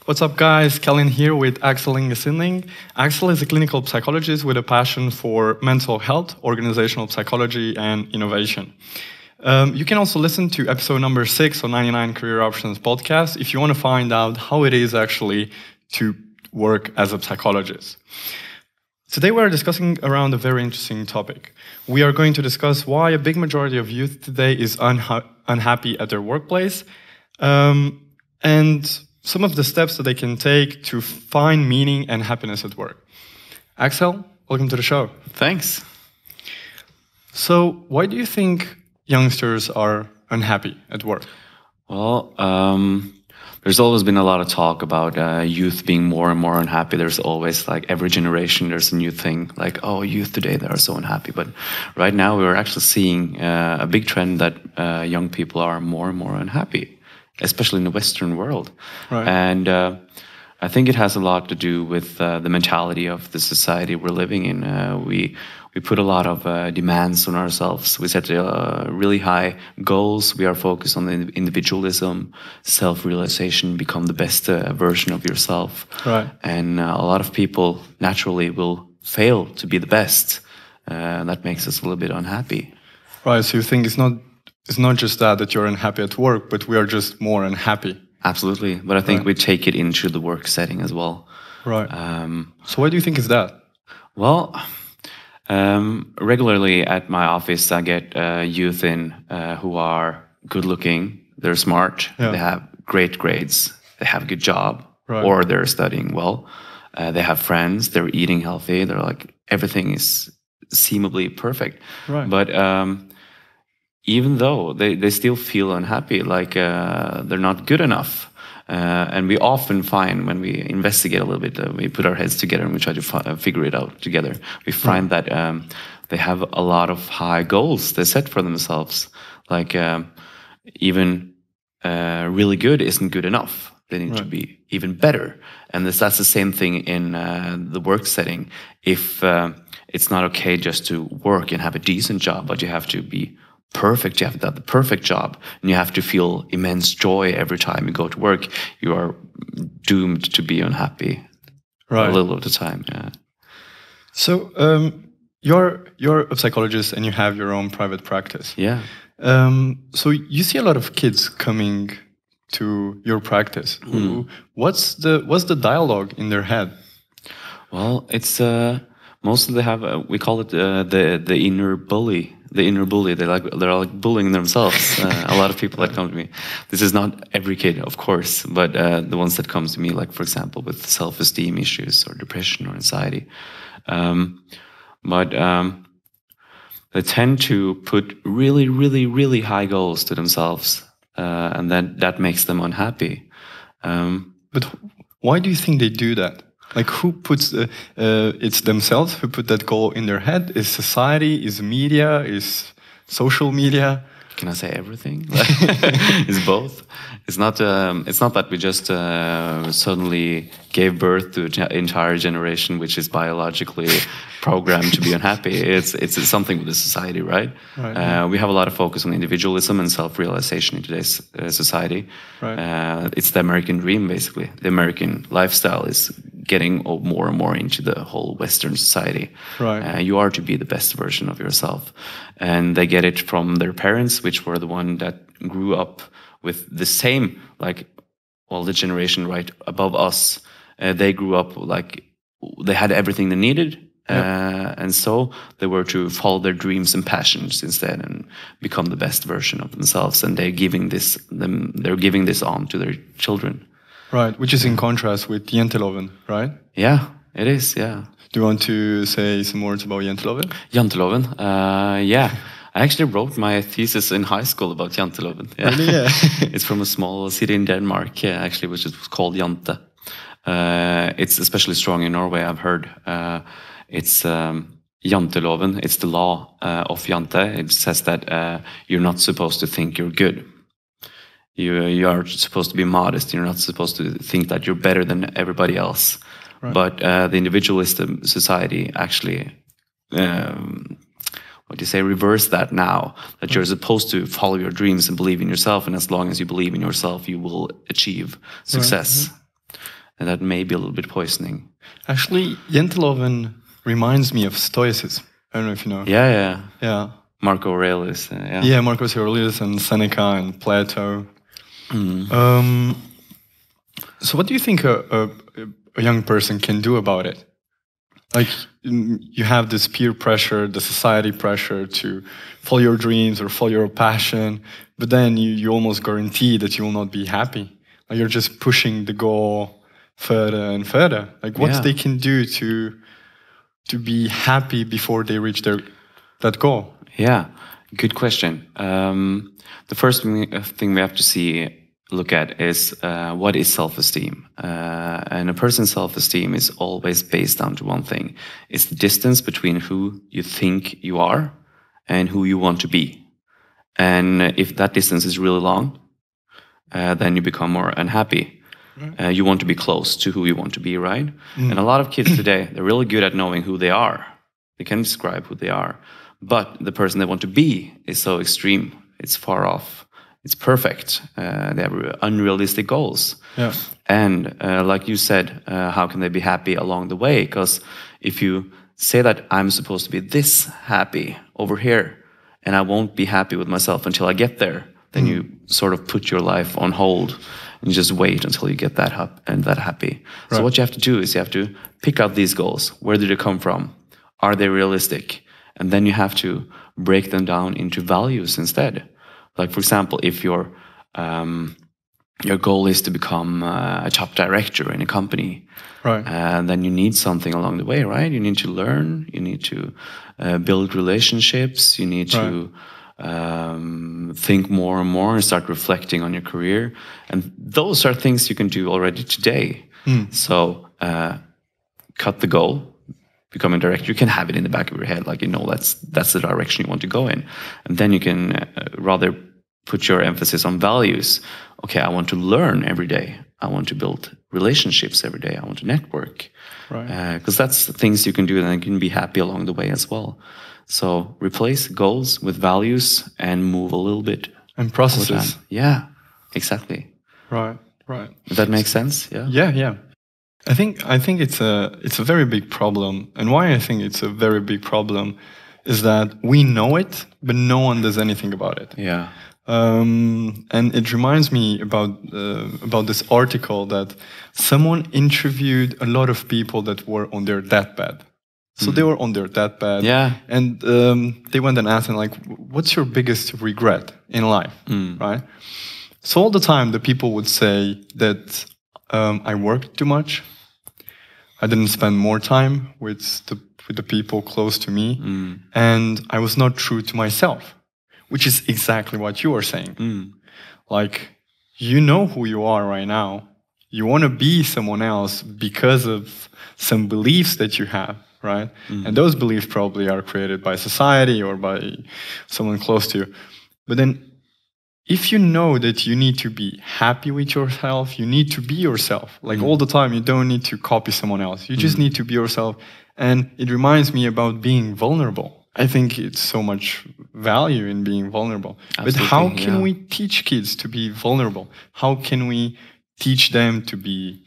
What's up, guys? Kellen here with Aksel Inge Sinding. Aksel is a clinical psychologist with a passion for mental health, organizational psychology, and innovation. You can also listen to episode number 6 on 99 Career Options podcast if you want to find out how it is actually to work as a psychologist. Today we're discussing around a very interesting topic. We are going to discuss why a big majority of youth today is unhappy at their workplace, and some of the steps that they can take to find meaning and happiness at work. Aksel, welcome to the show. Thanks. So, why do you think youngsters are unhappy at work? Well, there's always been a lot of talk about youth being more and more unhappy. There's always, like, every generation, there's a new thing, like, oh, youth today, they are so unhappy. But right now, we're actually seeing a big trend that young people are more and more unhappy, especially in the Western world. Right. And I think it has a lot to do with the mentality of the society we're living in. We put a lot of demands on ourselves. We set really high goals. We are focused on the individualism, self-realization, become the best version of yourself. Right. And a lot of people naturally will fail to be the best. That makes us a little bit unhappy. Right, so you think it's not just that you're unhappy at work, but we are just more unhappy. Absolutely, but I think we take it into the work setting as well. Right. So why do you think is that? Well, regularly at my office, I get youth in who are good-looking, they're smart, they have great grades, they have a good job, or they're studying well, they have friends, they're eating healthy, they're like, everything is seemingly perfect. Right. But even though they still feel unhappy, like they're not good enough. And we often find when we investigate a little bit, we put our heads together and we try to figure it out together. We find that they have a lot of high goals they set for themselves. Like even really good isn't good enough. They need to be even better. And that's the same thing in the work setting. If it's not okay just to work and have a decent job, but you have to be perfect, you have to have the perfect job, and you have to feel immense joy every time you go to work, you are doomed to be unhappy a little of the time. Yeah. So you're a psychologist and you have your own private practice. Yeah. So you see a lot of kids coming to your practice. What's the dialogue in their head? Well, it's mostly they have we call it the inner bully. The inner bully, they're like bullying themselves. A lot of people that come to me. This is not every kid, of course, but the ones that come to me, like for example, with self-esteem issues or depression or anxiety. But they tend to put really, really, really high goals to themselves, and then that makes them unhappy. But why do you think they do that? Like, who puts it's themselves who put that goal in their head? Is society? Is media? Is social media? Can I say everything? It's both. It's not that we just suddenly gave birth to an entire generation which is biologically programmed to be unhappy. It's something with the society, right? We have a lot of focus on individualism and self-realization in today's society. It's the American dream, basically. The American lifestyle is getting more and more into the whole Western society. You are to be the best version of yourself. And they get it from their parents, which were the one that grew up with the same, like, well, the generation right above us. They grew up like, they had everything they needed. And so they were to follow their dreams and passions instead and become the best version of themselves. And they're giving this on to their children. Right, which is in contrast with janteloven, right? Yeah, it is, yeah. Do you want to say some words about janteloven? Janteloven, yeah. I actually wrote my thesis in high school about janteloven. Yeah. Really, yeah. It's from a small city in Denmark, actually, which is called Jante. It's especially strong in Norway, I've heard. It's janteloven, it's the law of Jante. It says that you're not supposed to think you're good. You are supposed to be modest. You're not supposed to think that you're better than everybody else. But the individualist society actually, reverse that now. That you're supposed to follow your dreams and believe in yourself. And as long as you believe in yourself, you will achieve success. and that may be a little bit poisoning. Actually, Jenteloven reminds me of Stoicism. I don't know if you know. Yeah. Marco Aurelius. Yeah, Marcus Aurelius and Seneca and Plato. So what do you think a young person can do about it? Like, you have this peer pressure, the society pressure to follow your dreams or follow your passion, but then you almost guarantee that you will not be happy. Like, you're just pushing the goal further and further. Like, what they can do to be happy before they reach that goal? Yeah, good question. The first thing we have to look at is what is self-esteem. And a person's self-esteem is always based down to one thing. It's the distance between who you think you are and who you want to be. And if that distance is really long, then you become more unhappy. You want to be close to who you want to be, right? And a lot of kids today, they're really good at knowing who they are. They can describe who they are. But the person they want to be is so extreme. It's far off. It's perfect. They have unrealistic goals. Yeah. And like you said, how can they be happy along the way? Because if you say that I'm supposed to be this happy over here, and I won't be happy with myself until I get there, then you sort of put your life on hold and you just wait until you get that happy. Right. So what you have to do is you have to pick out these goals. Where did they come from? Are they realistic? And then you have to break them down into values instead. Like, for example, if your goal is to become a top director in a company, right? Then you need something along the way, right? You need to learn, you need to build relationships, you need to think more and more and start reflecting on your career. And those are things you can do already today. So cut the goal. Becoming a director, you can have it in the back of your head, like, that's the direction you want to go in. And then you can rather put your emphasis on values. Okay, I want to learn every day. I want to build relationships every day. I want to network. Right. Because that's the things you can do, and you can be happy along the way as well. So replace goals with values and move a little bit. And processes. Yeah, exactly. Right. Does that make sense? Yeah. Yeah. I think it's a very big problem, and why I think it's a very big problem is that we know it, but no one does anything about it. Yeah. And it reminds me about this article that someone interviewed a lot of people that were on their deathbed. So they were on their deathbed, and they went and asked them, like, "What's your biggest regret in life?" Right. So all the time, the people would say that I worked too much. I didn't spend more time with the people close to me, and I was not true to myself, which is exactly what you are saying. Like, you know who you are right now. You want to be someone else because of some beliefs that you have, right? And those beliefs probably are created by society or by someone close to you. But then, if you know that you need to be happy with yourself, you need to be yourself. Like, all the time, you don't need to copy someone else. You just need to be yourself. And it reminds me about being vulnerable. I think it's so much value in being vulnerable. Absolutely, but how can we teach kids to be vulnerable? How can we teach them to be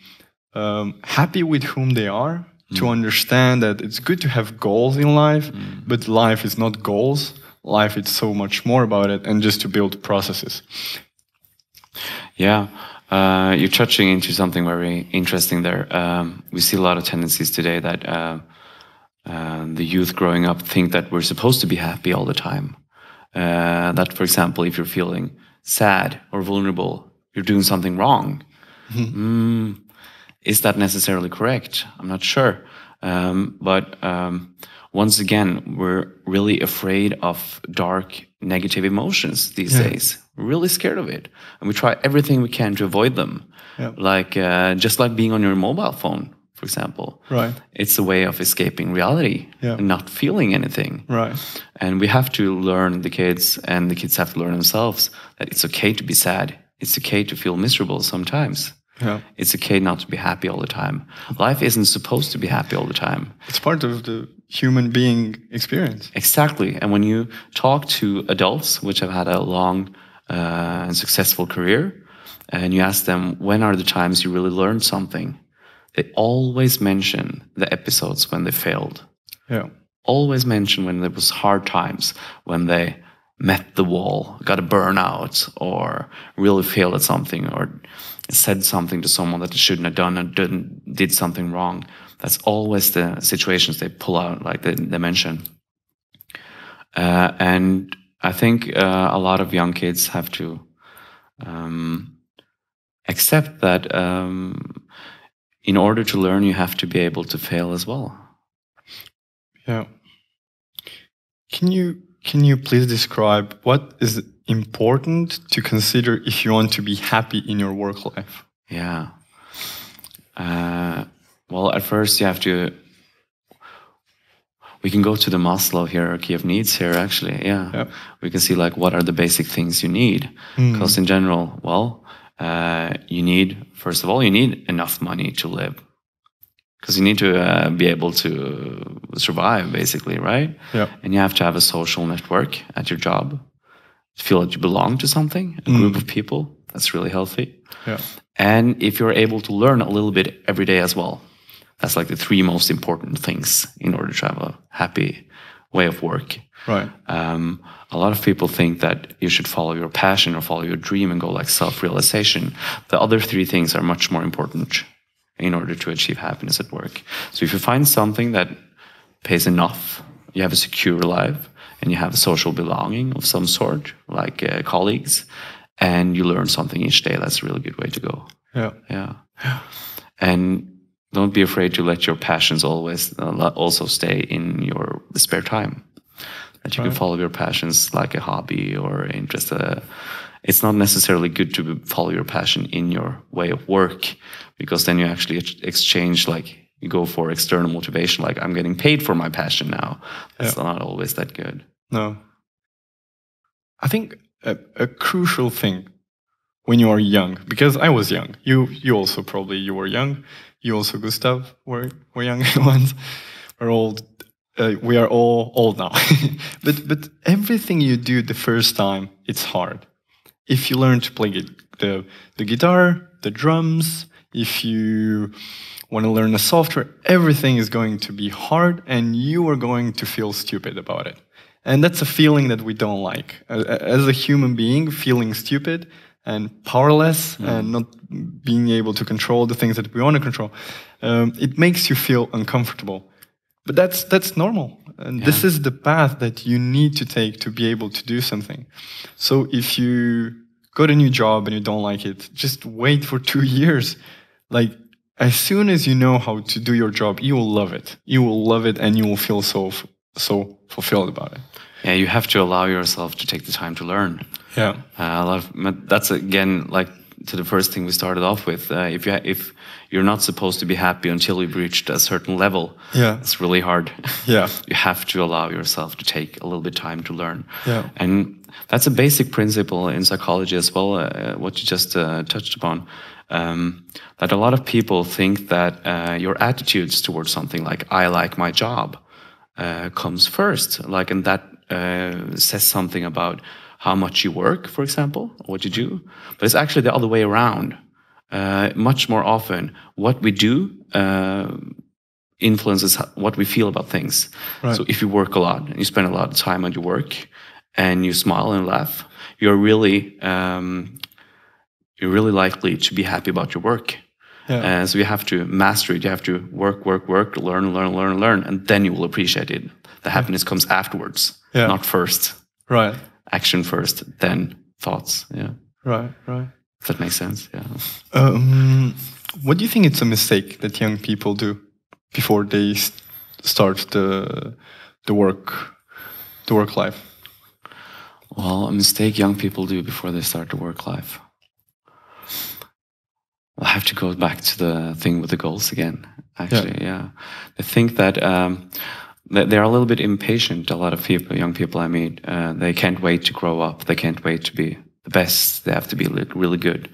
happy with whom they are, to understand that it's good to have goals in life, but life is not goals. Life, it's so much more about it, and just to build processes. Yeah, you're touching into something very interesting there. We see a lot of tendencies today that the youth growing up think that we're supposed to be happy all the time. That, for example, if you're feeling sad or vulnerable, you're doing something wrong. Is that necessarily correct? I'm not sure. But once again, we're really afraid of dark, negative emotions these days. We're really scared of it. And we try everything we can to avoid them. Like, just like being on your mobile phone, for example. Right. It's a way of escaping reality and not feeling anything. Right. And we have to learn, the kids, and the kids have to learn themselves, that it's okay to be sad. It's okay to feel miserable sometimes. It's okay not to be happy all the time. Life isn't supposed to be happy all the time. It's part of the human being experience. Exactly. And when you talk to adults, which have had a long and successful career, and you ask them, when are the times you really learned something? they always mention the episodes when they failed. Yeah. Always mention when there was hard times, when they met the wall, got a burnout, or really failed at something, or said something to someone that they shouldn't have done and did something wrong. That's always the situations they pull out, like they mention. And I think a lot of young kids have to accept that in order to learn, you have to be able to fail as well. Yeah. Can you please describe what is important to consider if you want to be happy in your work life? Yeah. Well, at first you have to. We can go to the Maslow hierarchy of needs here, actually. Yeah. Yep. We can see like what are the basic things you need. Because in general, well, you need, first of all, you need enough money to live. Because you need to be able to survive, basically, right? Yeah. And you have to have a social network at your job. Feel that you belong to something, a group of people. That's really healthy. Yeah. And if you're able to learn a little bit every day as well. That's like the three most important things in order to have a happy way of work. Right. A lot of people think that you should follow your passion or follow your dream and go like self-realization. The other three things are much more important in order to achieve happiness at work. So if you find something that pays enough, you have a secure life, and you have a social belonging of some sort, like colleagues, and you learn something each day, that's a really good way to go. Yeah. Yeah. And don't be afraid to let your passions always also stay in your spare time. That you can follow your passions like a hobby or interest. It's not necessarily good to follow your passion in your way of work, because then you actually exchange, like you go for external motivation, like I'm getting paid for my passion now. That's not always that good. No. I think a crucial thing when you are young, because I was young. You also probably you were young. You also, Gustav, were young ones. We're old. We are all old now. but everything you do the first time, it's hard. If you learn to play the guitar, the drums, if you want to learn a software, everything is going to be hard, and you are going to feel stupid about it. And that's a feeling that we don't like. As a human being, feeling stupid and powerless and not being able to control the things that we want to control, it makes you feel uncomfortable. But that's normal. And this is the path that you need to take to be able to do something. So if you got a new job and you don't like it, just wait for 2 years. Like, as soon as you know how to do your job, you will love it. You will love it, and you will feel so fulfilled about it. Yeah, you have to allow yourself to take the time to learn. Yeah. That's again like to the first thing we started off with. If you're not supposed to be happy until you've reached a certain level, it's really hard. Yeah. You have to allow yourself to take a little bit of time to learn. Yeah. And that's a basic principle in psychology as well, what you just touched upon. That a lot of people think that your attitudes towards something like I like my job comes first, like, and that says something about how much you work, for example, what you do. But it's actually the other way around. Much more often, what we do influences what we feel about things. Right. So if you work a lot and you spend a lot of time on your work and you smile and laugh, you're really likely to be happy about your work. Yeah. So you have to master it. You have to work, learn, and then you will appreciate it. The happiness comes afterwards, not first. Right. Action first, then thoughts. Yeah. Right. If that makes sense. Yeah. What do you think it's a mistake that young people do before they start the work life? Well, a mistake young people do before they start the work life. I have to go back to the thing with the goals again. Actually, yeah. They think that they're a little bit impatient. A lot of people, young people I meet, they can't wait to grow up. They can't wait to be the best. They have to be really good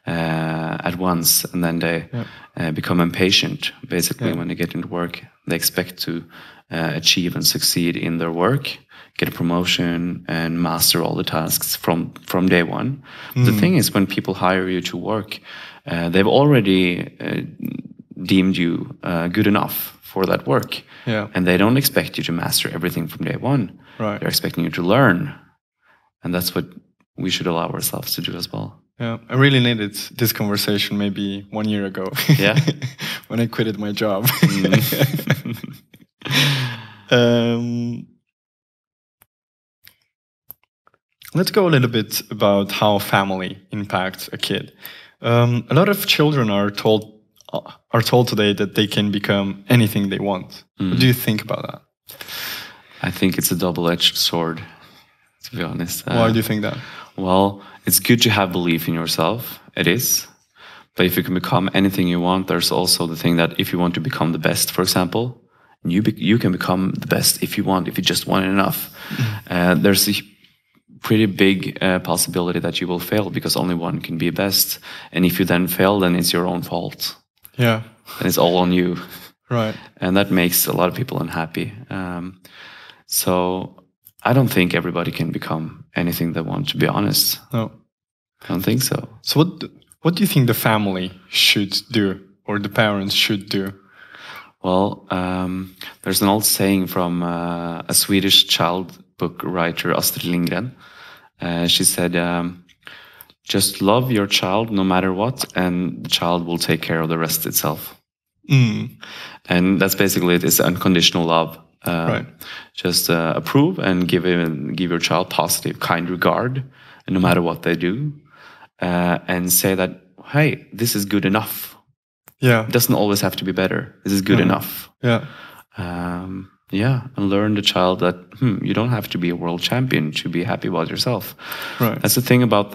at once, and then they become impatient. Basically, when they get into work, they expect to achieve and succeed in their work, get a promotion, and master all the tasks from day one. The thing is, when people hire you to work, they've already deemed you good enough for that work. Yeah. And they don't expect you to master everything from day one. Right. They're expecting you to learn. And that's what we should allow ourselves to do as well. Yeah, I really needed this conversation maybe 1 year ago. Yeah. When I quitted my job. Let's go a little bit about how family impacts a kid. A lot of children are told today that they can become anything they want. What do you think about that? I think it's a double-edged sword, to be honest. Why do you think that? Well, it's good to have belief in yourself. It is. But if you can become anything you want, there's also the thing that if you want to become the best, for example, you can become the best if you want, if you just want it enough. There's a pretty big possibility that you will fail because only one can be best. And if you then fail, then it's your own fault. Yeah. And it's all on you. Right. And that makes a lot of people unhappy. So I don't think everybody can become anything they want, to be honest. No. I don't think so. So what do you think the family should do or the parents should do? Well, there's an old saying from a Swedish child book writer, Astrid Lindgren. She said, just love your child no matter what, and the child will take care of the rest itself. And that's basically it. It's unconditional love. Right. Just approve and give your child positive, kind regard, no matter what they do, and say that, hey, this is good enough. Yeah. It doesn't always have to be better. This is good enough. Yeah. And learn the child that you don't have to be a world champion to be happy about yourself. Right. That's the thing about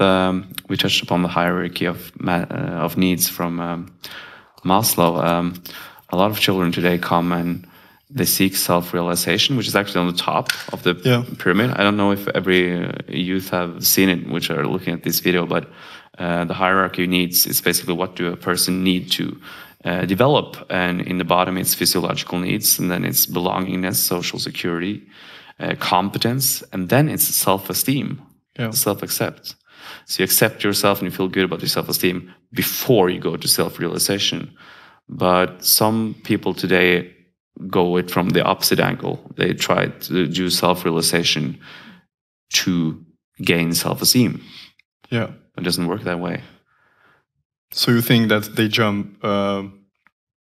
we touched upon the hierarchy of needs from Maslow. A lot of children today come and they seek self-realization, which is actually on the top of the pyramid. I don't know if every youth have seen it, which are looking at this video, but the hierarchy of needs is basically what do a person need to develop. And in the bottom, it's physiological needs, and then it's belongingness, social security, competence, and then it's self-esteem, self-accept. So you accept yourself and you feel good about your self-esteem before you go to self-realization. But some people today go it from the opposite angle. They try to do self-realization to gain self-esteem. Yeah. It doesn't work that way. So you think that they jump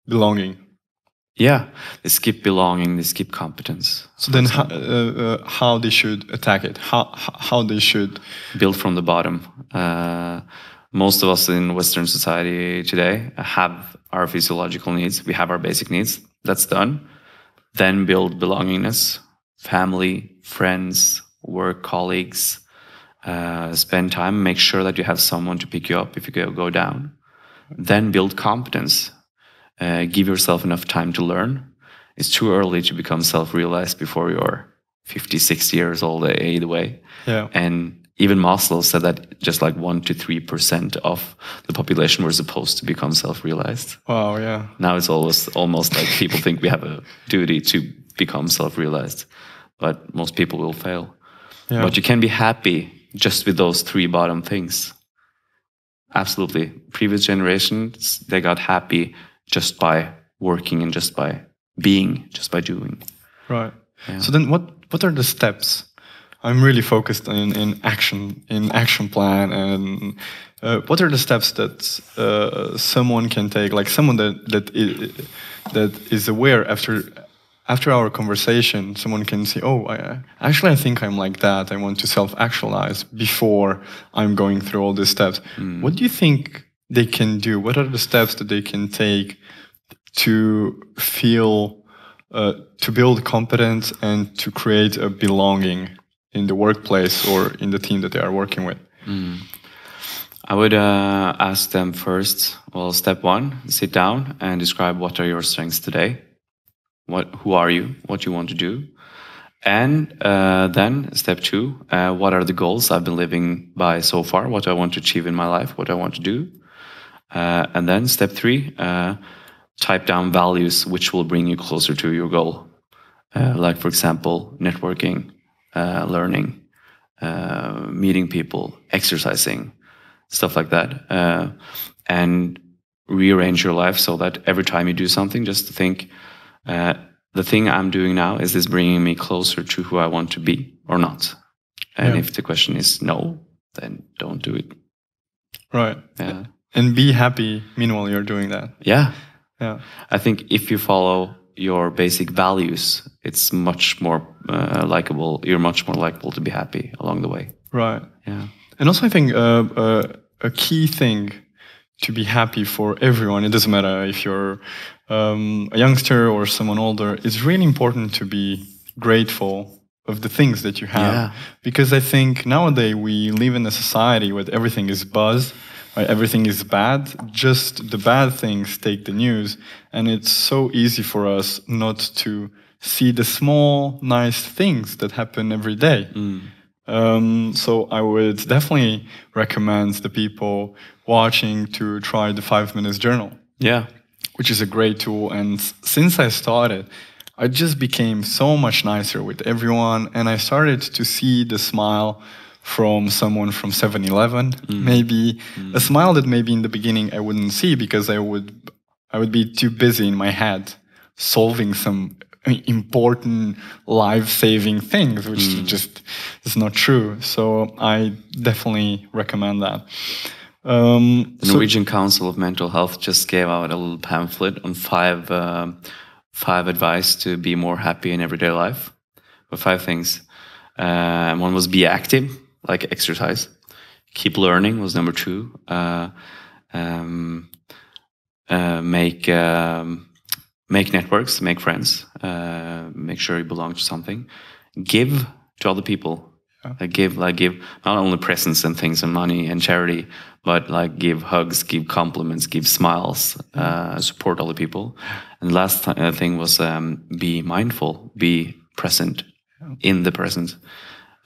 belonging? Yeah, they skip belonging, they skip competence. So then how they should attack it? How they should... Build from the bottom. Most of us in Western society today have our physiological needs. We have our basic needs. That's done. Then build belongingness, family, friends, work colleagues. Spend time, make sure that you have someone to pick you up if you go down. Then build competence. Give yourself enough time to learn. It's too early to become self-realized before you're 50, 60 years old either way. Yeah. And even Maslow said that just like 1 to 3% of the population were supposed to become self-realized. Wow, yeah. Now it's almost like people think we have a duty to become self-realized, but most people will fail. Yeah. But you can be happy just with those 3 bottom things. Absolutely. Previous generations, they got happy just by working and just by being, just by doing. Right. Yeah. So then what are the steps? I'm really focused in action plan, and what are the steps that someone can take, like someone that is aware after our conversation, someone can say, oh, I think I'm like that. I want to self-actualize before I'm going through all these steps. What do you think they can do? What are the steps that they can take to feel, to build competence and to create a belonging in the workplace or in the team that they are working with? I would ask them first, well, step 1, sit down and describe what are your strengths today. Who are you? What you want to do? And then step 2, what are the goals I've been living by so far? What do I want to achieve in my life? What do I want to do? And then step 3, type down values which will bring you closer to your goal. Like, for example, networking, learning, meeting people, exercising, stuff like that. And rearrange your life so that every time you do something, just think, the thing I'm doing now, is this bringing me closer to who I want to be or not? And if the question is no, then don't do it. Right. Yeah. And be happy meanwhile you're doing that. Yeah. Yeah. I think if you follow your basic values, it's much more likable. You're much more likable to be happy along the way. Right. Yeah. And also I think a key thing to be happy for everyone, it doesn't matter if you're a youngster or someone older, it's really important to be grateful of the things that you have. Yeah. Because I think nowadays we live in a society where everything is buzz, right? Everything is bad. Just the bad things take the news. And it's so easy for us not to see the small, nice things that happen every day. So I would definitely recommend the people watching to try the 5 minutes journal. Yeah. Which is a great tool. And since I started, I just became so much nicer with everyone. And I started to see the smile from someone from 7-Eleven, maybe a smile that maybe in the beginning I wouldn't see because I would be too busy in my head solving some important life-saving things, which just is not true. So I definitely recommend that. The Norwegian Council of Mental Health just gave out a little pamphlet on five advice to be more happy in everyday life. Or 5 things. One was be active, like exercise. Keep learning was number 2. Make networks, make friends. Make sure you belong to something. Give to other people. Give not only presents and things and money and charity, but like give hugs, give compliments, give smiles, support other people. And the last thing was be mindful, be present in the present.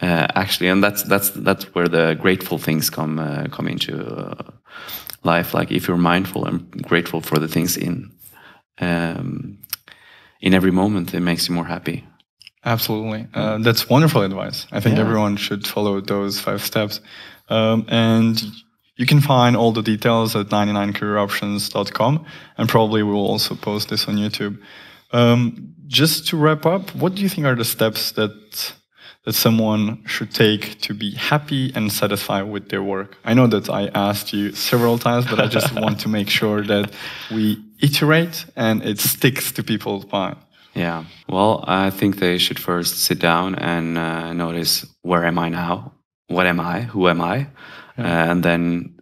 Actually, and that's where the grateful things come into life. Like if you're mindful and grateful for the things in every moment, it makes you more happy. Absolutely. That's wonderful advice. I think everyone should follow those 5 steps. And you can find all the details at 99careeroptions.com, and probably we'll also post this on YouTube. Just to wrap up, what do you think are the steps that someone should take to be happy and satisfied with their work? I know that I asked you several times, but I just want to make sure that we iterate and it sticks to people's mind. Yeah. Well, I think they should first sit down and notice, where am I now? What am I? Who am I? And then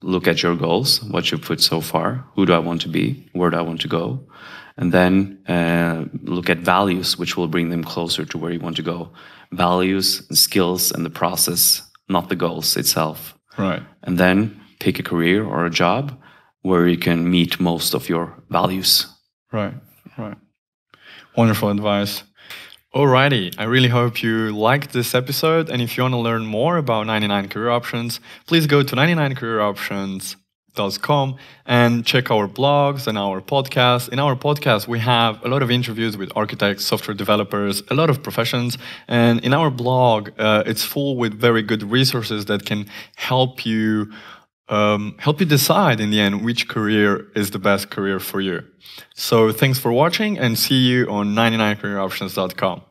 look at your goals, what you've put so far. Who do I want to be? Where do I want to go? And then look at values, which will bring them closer to where you want to go. Values, and skills, and the process, not the goals itself. Right. And then pick a career or a job where you can meet most of your values. Right. Wonderful advice. Alrighty, I really hope you liked this episode. And if you want to learn more about 99 Career Options, please go to 99careeroptions.com and check our blogs and our podcast. In our podcast, we have a lot of interviews with architects, software developers, a lot of professions. And in our blog, it's full with very good resources that can help you decide in the end which career is the best career for you. So thanks for watching, and see you on 99careeroptions.com.